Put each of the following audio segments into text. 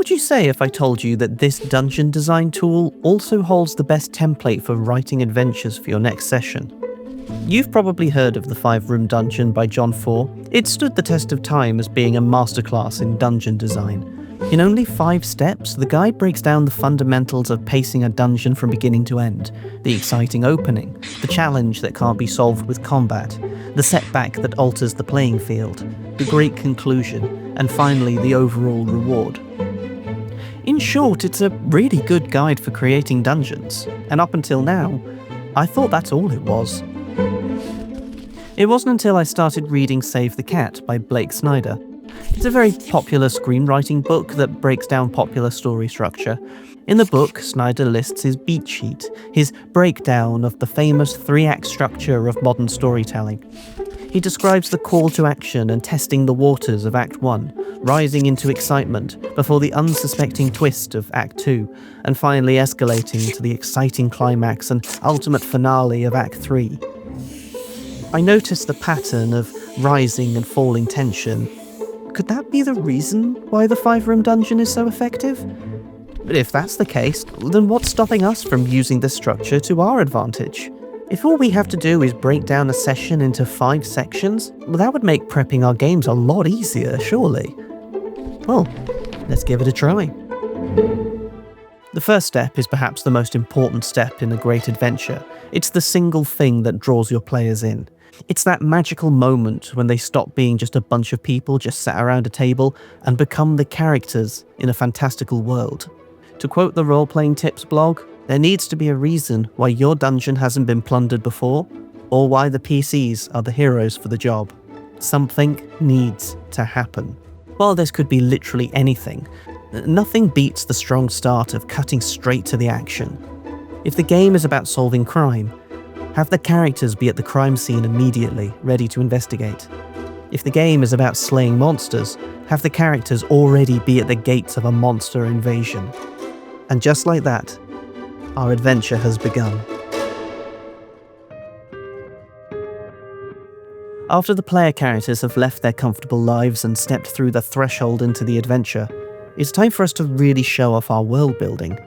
would you say if I told you that this dungeon design tool also holds the best template for writing adventures for your next session? You've probably heard of the 5-Room Dungeon by John Fore. It stood the test of time as being a masterclass in dungeon design. In only 5 steps, the guide breaks down the fundamentals of pacing a dungeon from beginning to end, the exciting opening, the challenge that can't be solved with combat, the setback that alters the playing field, the great conclusion, and finally the overall reward. In short, it's a really good guide for creating dungeons, and up until now, I thought that's all it was. It wasn't until I started reading Save the Cat by Blake Snyder. It's a very popular screenwriting book that breaks down popular story structure. In the book, Snyder lists his beat sheet, his breakdown of the famous 3-act structure of modern storytelling. He describes the call to action and testing the waters of Act 1, rising into excitement before the unsuspecting twist of Act 2, and finally escalating to the exciting climax and ultimate finale of Act 3. I noticed the pattern of rising and falling tension. Could that be the reason why the 5-Room Dungeon is so effective? But if that's the case, then what's stopping us from using this structure to our advantage? If all we have to do is break down a session into 5 sections, well, that would make prepping our games a lot easier, surely. Well, let's give it a try. The first step is perhaps the most important step in a great adventure. It's the single thing that draws your players in. It's that magical moment when they stop being just a bunch of people just sat around a table and become the characters in a fantastical world. To quote the Role-Playing Tips blog, there needs to be a reason why your dungeon hasn't been plundered before, or why the PCs are the heroes for the job. Something needs to happen. While this could be literally anything, nothing beats the strong start of cutting straight to the action. If the game is about solving crime, have the characters be at the crime scene immediately, ready to investigate. If the game is about slaying monsters, have the characters already be at the gates of a monster invasion. And just like that, our adventure has begun. After the player characters have left their comfortable lives and stepped through the threshold into the adventure, it's time for us to really show off our world building.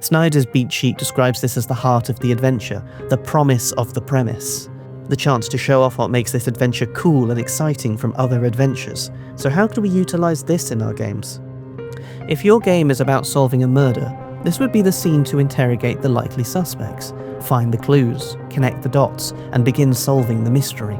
Snyder's beat sheet describes this as the heart of the adventure, the promise of the premise. The chance to show off what makes this adventure cool and exciting from other adventures. So how could we utilize this in our games? If your game is about solving a murder, this would be the scene to interrogate the likely suspects, find the clues, connect the dots, and begin solving the mystery.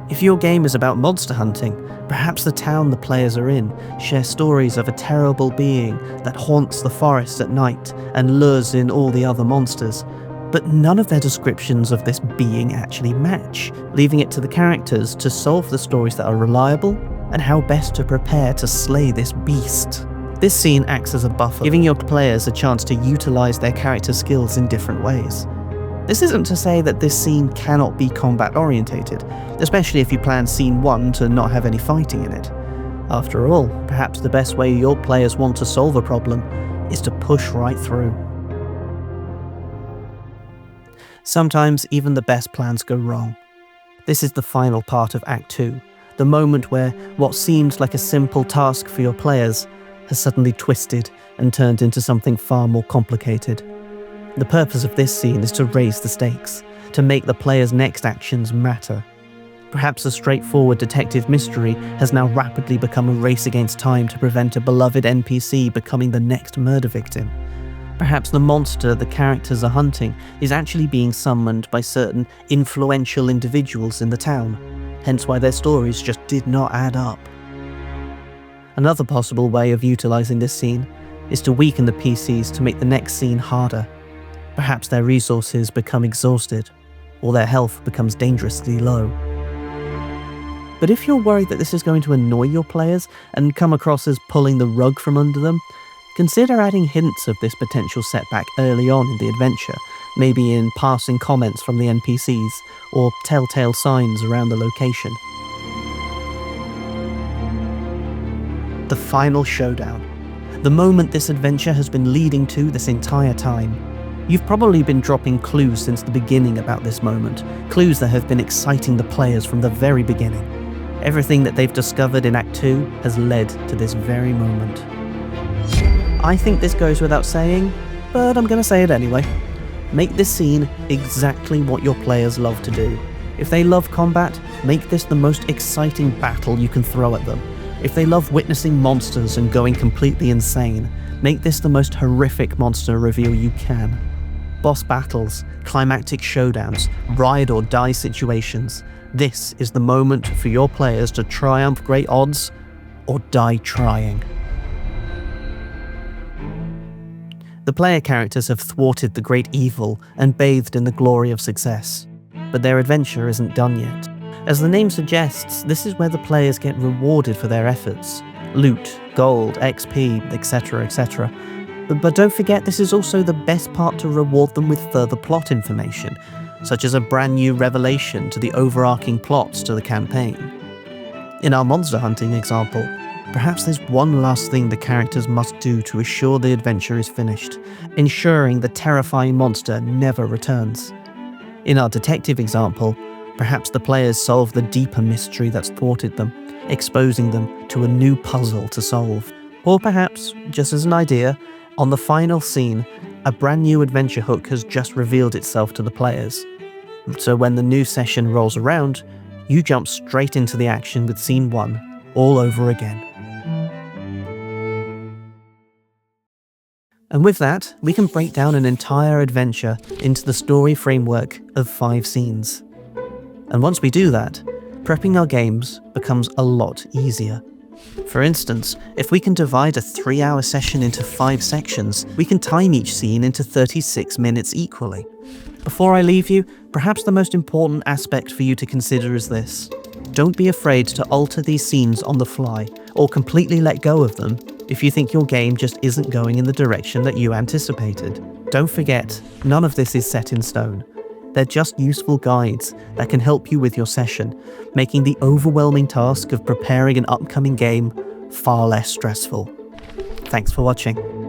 If your game is about monster hunting, perhaps the town the players are in share stories of a terrible being that haunts the forest at night and lures in all the other monsters, but none of their descriptions of this being actually match, leaving it to the characters to solve the stories that are reliable and how best to prepare to slay this beast. This scene acts as a buffer, giving your players a chance to utilize their character skills in different ways. This isn't to say that this scene cannot be combat orientated, especially if you plan scene 1 to not have any fighting in it. After all, perhaps the best way your players want to solve a problem is to push right through. Sometimes even the best plans go wrong. This is the final part of Act 2, the moment where what seemed like a simple task for your players has suddenly twisted and turned into something far more complicated. The purpose of this scene is to raise the stakes, to make the player's next actions matter. Perhaps a straightforward detective mystery has now rapidly become a race against time to prevent a beloved NPC becoming the next murder victim. Perhaps the monster the characters are hunting is actually being summoned by certain influential individuals in the town, hence why their stories just did not add up. Another possible way of utilizing this scene is to weaken the PCs to make the next scene harder. Perhaps their resources become exhausted, or their health becomes dangerously low. But if you're worried that this is going to annoy your players and come across as pulling the rug from under them, consider adding hints of this potential setback early on in the adventure, maybe in passing comments from the NPCs, or telltale signs around the location. The final showdown. The moment this adventure has been leading to this entire time. You've probably been dropping clues since the beginning about this moment, clues that have been exciting the players from the very beginning. Everything that they've discovered in Act 2 has led to this very moment. I think this goes without saying, but I'm going to say it anyway. Make this scene exactly what your players love to do. If they love combat, make this the most exciting battle you can throw at them. If they love witnessing monsters and going completely insane, make this the most horrific monster reveal you can. Boss battles, climactic showdowns, ride or die situations. This is the moment for your players to triumph great odds or die trying. The player characters have thwarted the great evil and bathed in the glory of success. But their adventure isn't done yet. As the name suggests, this is where the players get rewarded for their efforts. Loot, gold, XP, etc, etc. But don't forget, this is also the best part to reward them with further plot information, such as a brand new revelation to the overarching plots to the campaign. In our monster hunting example, perhaps there's one last thing the characters must do to assure the adventure is finished, ensuring the terrifying monster never returns. In our detective example, perhaps the players solve the deeper mystery that's thwarted them, exposing them to a new puzzle to solve. Or perhaps, just as an idea, on the final scene, a brand new adventure hook has just revealed itself to the players. So when the new session rolls around, you jump straight into the action with scene 1, all over again. And with that, we can break down an entire adventure into the story framework of 5 scenes. And once we do that, prepping our games becomes a lot easier. For instance, if we can divide a 3-hour session into 5 sections, we can time each scene into 36 minutes equally. Before I leave you, perhaps the most important aspect for you to consider is this. Don't be afraid to alter these scenes on the fly, or completely let go of them if you think your game just isn't going in the direction that you anticipated. Don't forget, none of this is set in stone. They're just useful guides that can help you with your session, making the overwhelming task of preparing an upcoming game far less stressful. Thanks for watching.